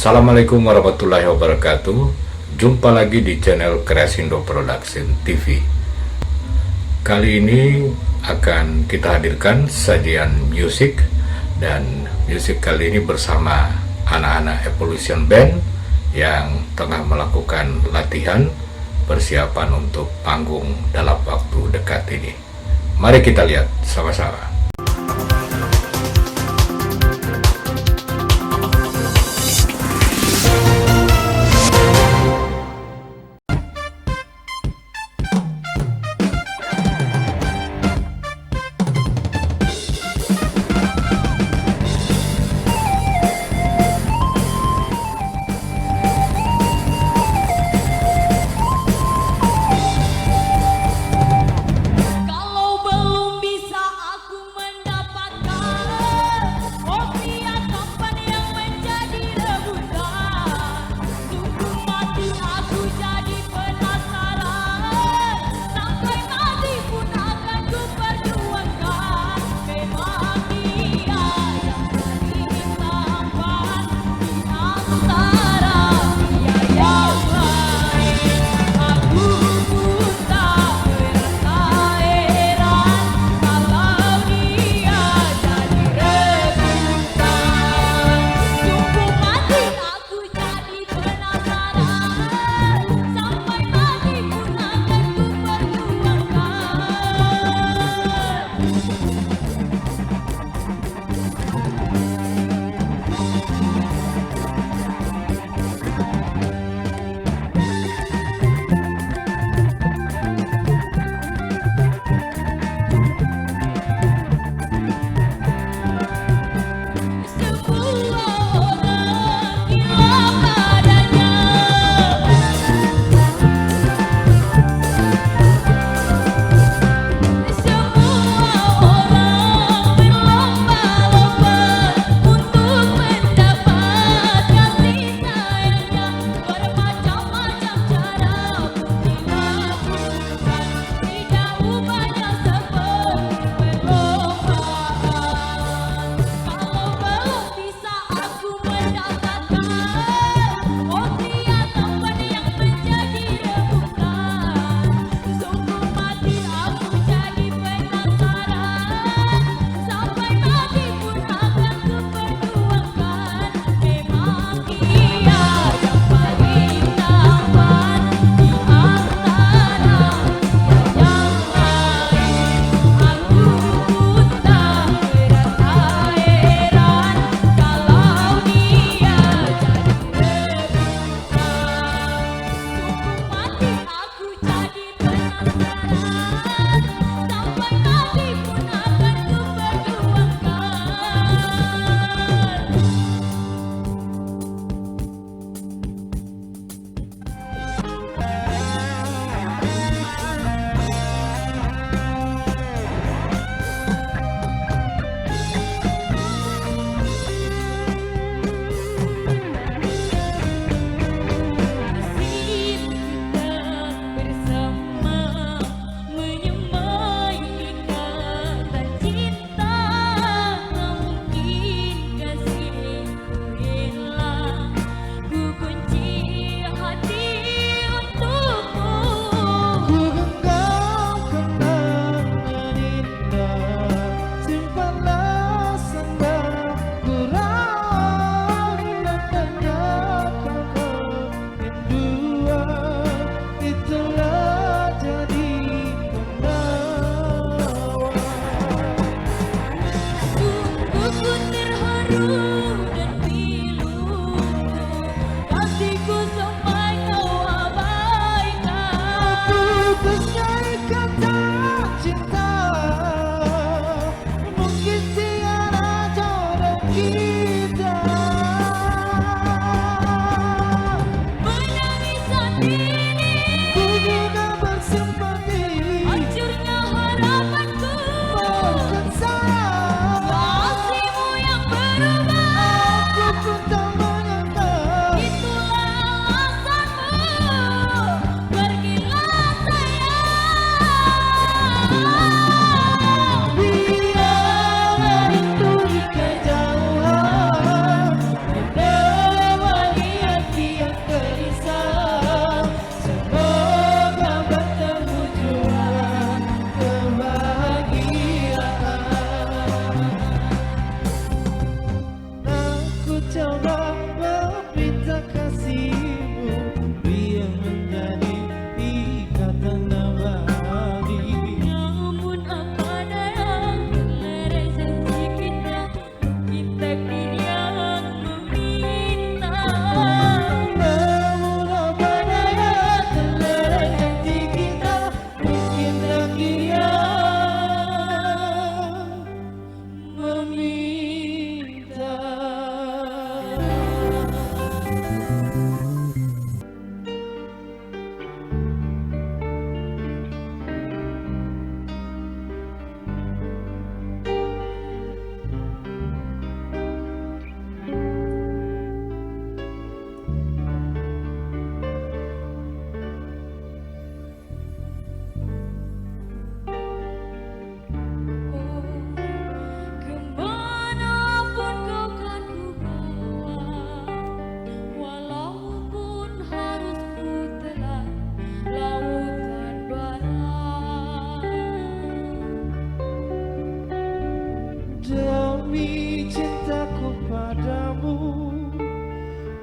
Assalamualaikum warahmatullahi wabarakatuh. Jumpa lagi di channel Kreasindo Production TV. Kali ini akan kita hadirkan sajian musik, dan musik kali ini bersama anak-anak Evolution Band yang tengah melakukan latihan persiapan untuk panggung dalam waktu dekat ini. Mari kita lihat sama-sama. Kalau belum bisa aku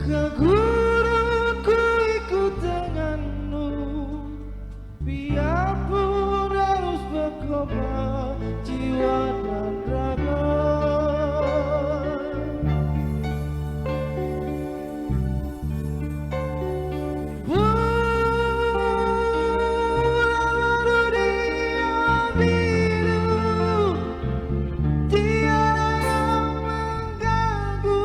Kau guru ku ikut denganmu, biarpun harus berkorban jiwa dan raga. Bulan dunia biru, tiada yang mengganggu.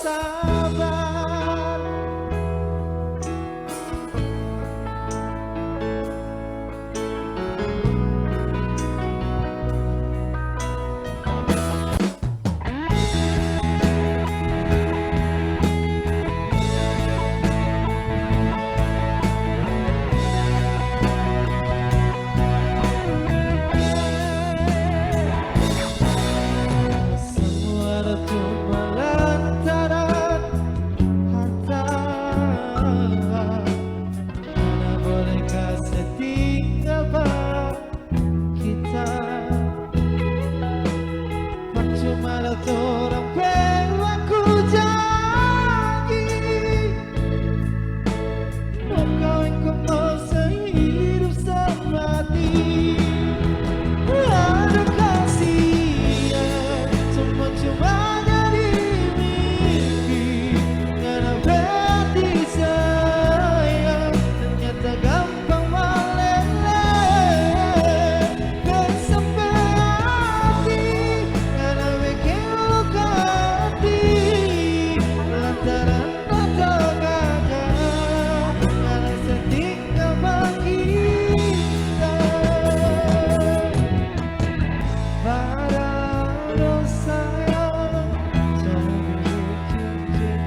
sabar. Semua itu melantaran harta. Mana bolehkah setinggal kita? Percuma dah orang berlaku janji. Engkau mau sehidup semati. Ada kasih semua cuma jadi mimpi. Karena berarti sayang ternyata gampang meleleh. Dan sampai hati karena bikin luka hati. Lantaran atau gagal karena setinggal kita. Pada dosa yang terbikin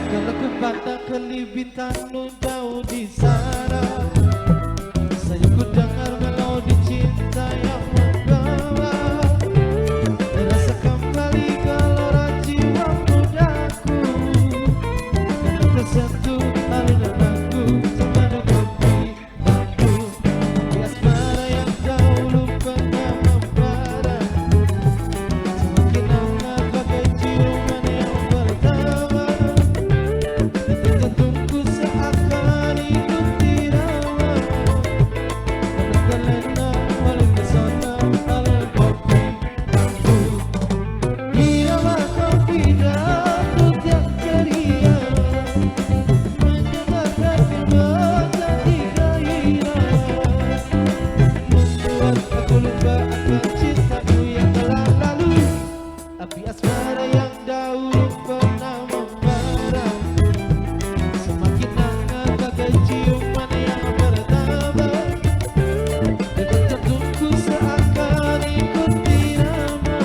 Kalau ku pandang ke bintang nun jauh di sana, saya ku dengar melodi cinta yang membawa. Terasa kembali gelora jiwa mudaku, dan tersentuh alun aku semadu kopi bangku. Di asmara yang dahulu pernah membara, semakin hangat bagai ciuman yang pertama. Jantungku seakan ikut irama, terlena oleh pesona oleh kopi bangku. Irama kopi dangdut yang ceria menyegarkan menjadi gairah, membuat aku lupa akan cintaku yang telah lalu. Api asmara yang dahulu pernah membara, semakin hangat bagai ciuman yang pertama. Detak jantungku seakan ikut irama,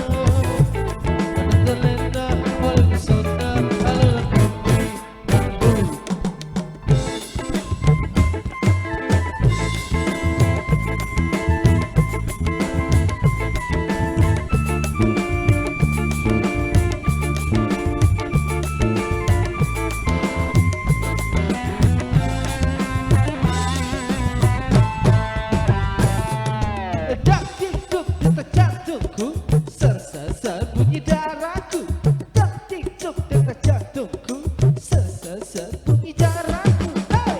karena terlena oleh pesona alunan kopi bangku. Dak tiktuk detak jantungku, ser-ser bunyi darahku. Dak tiktuk detak jantungku, ser-ser bunyi darahku. Hey!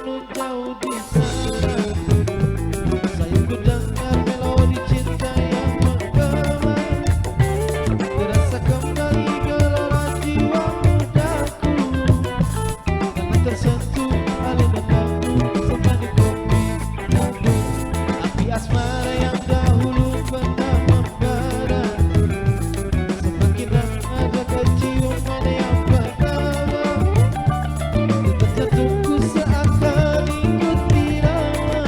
nu jauh di sana. Saya ku dengar melodi cinta yang menggema, terasa kembali gelora jiwa mudaku, karena tersentuh alunan lagu semani kopi lagu. Api asmara yang dahulu pernah membara, semakin ada keciuman yang pertama. Detak jantungku seakan ikut irama,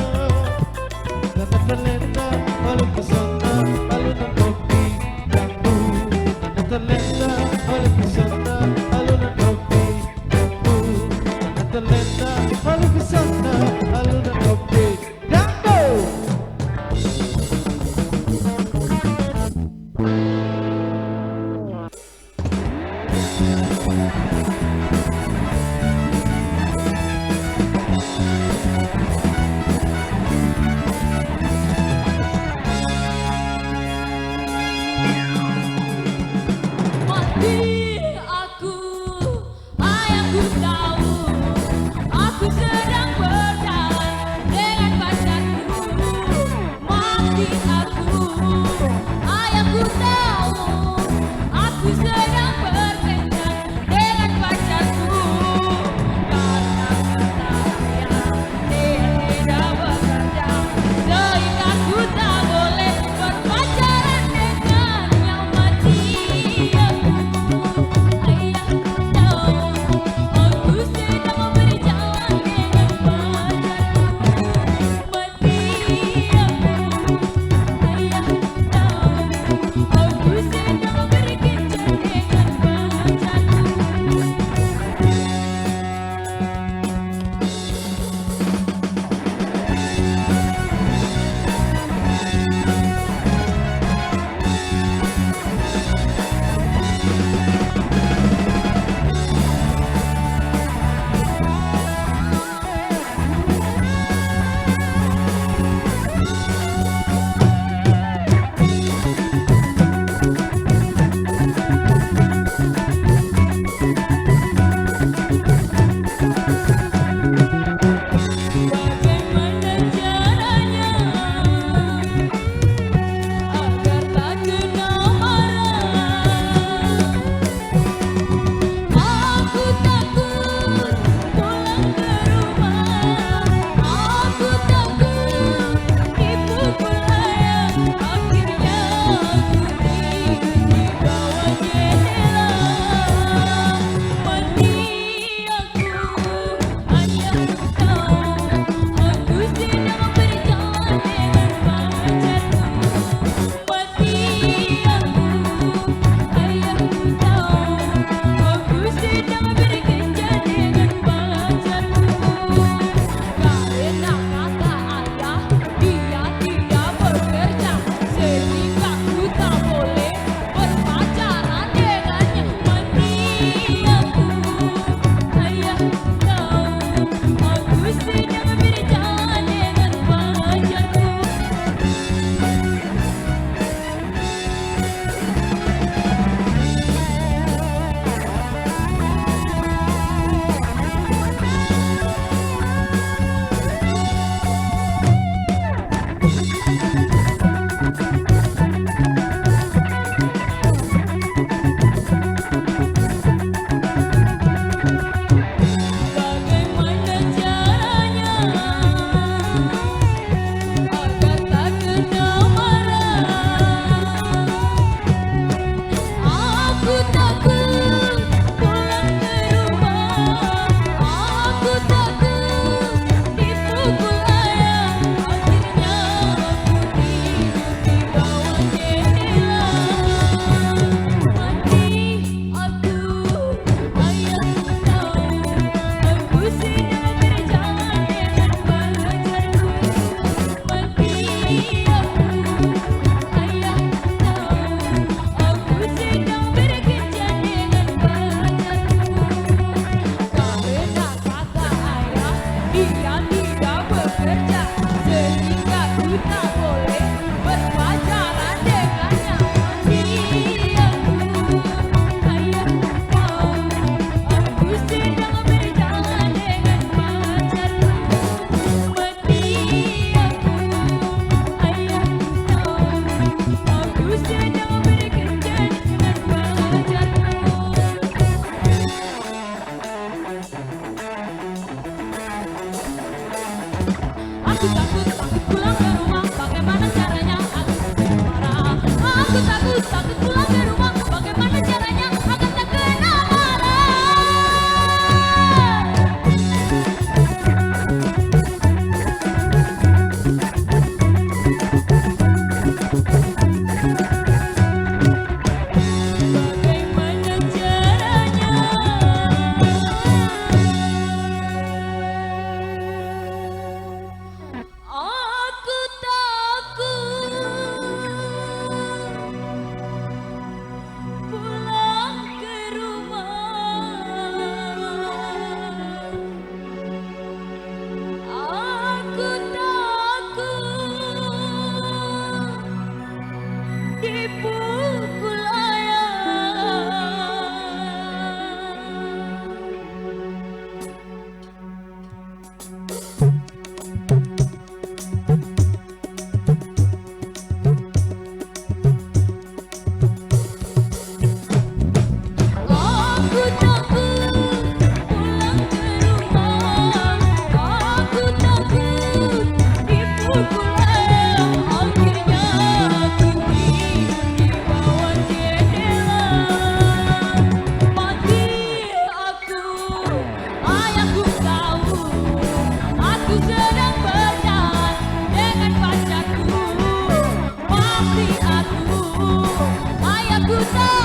karena terlena oleh pesona alunan kopi lagu. Karena terlena oleh pesona alunan kopi lagu. Karena terlena oleh pesona alunan kopi lagu. Mati aku, ayahku tahu, aku sedang berjalan dengan pacarku. Mati aku, ayahku tahu, aku sedang berkencan dengan pacarku. Karena saya tidak bekerja, sehingga aku tak boleh berpacaran dengannya. Mati aku, ayah tahu, aku sedang berjalan dengan pacarku. Mati aku, ayah tahu, aku sedang berkencan dengan pacarku. Bagaimana caranya agar tak kena marah? Aku takut pulang ke rumah, aku takut dipukul ayah. Akhirnya aku tidur di bawah jendela. Mati aku, ayah tahu, aku sedang berjalan dengan pacarku. Mati aku, ayah tahu, aku sedang berkencan dengan pacarku. Karena kata ayah, dia tidak bekerja, sehingga aku tak boleh berpacaran dengannya. Mati aku, ayah tahu, aku sedang berjalan dengan pacarku. Bagaimana caranya agar tak kena marah? Aku takut pulang ke rumah, aku takut dipukul ayah. Akhirnya aku tidur di bawah jendela. Mati aku, ayah tahu, aku sedang berjalan dengan pacarku. Mati aku, ayah tahu, aku sedang berkencan dengan pacarku. Karena kata ayah, dia tidak bekerja, sehingga aku tak boleh berpacaran dengannya. Mati aku, ayah tahu, aku sedang berjalan dengan pacarku. Aku takut pulang ke rumah, bagaimana caranya agar tak kena marah. Aku takut pulang ke rumah, bagaimana caranya agar tak kena marah. Bagaimana caranya? Aku takut pulang ke rumah. Aku takut dipukul ayah. Aku takut pulang ke rumah. Aku takut dipukul ayah. Akhirnya aku tidur di bawah jendela. Mati aku, ayahku tahu aku sedang berjalan dengan pacarku. Mati aku, ayahku tahu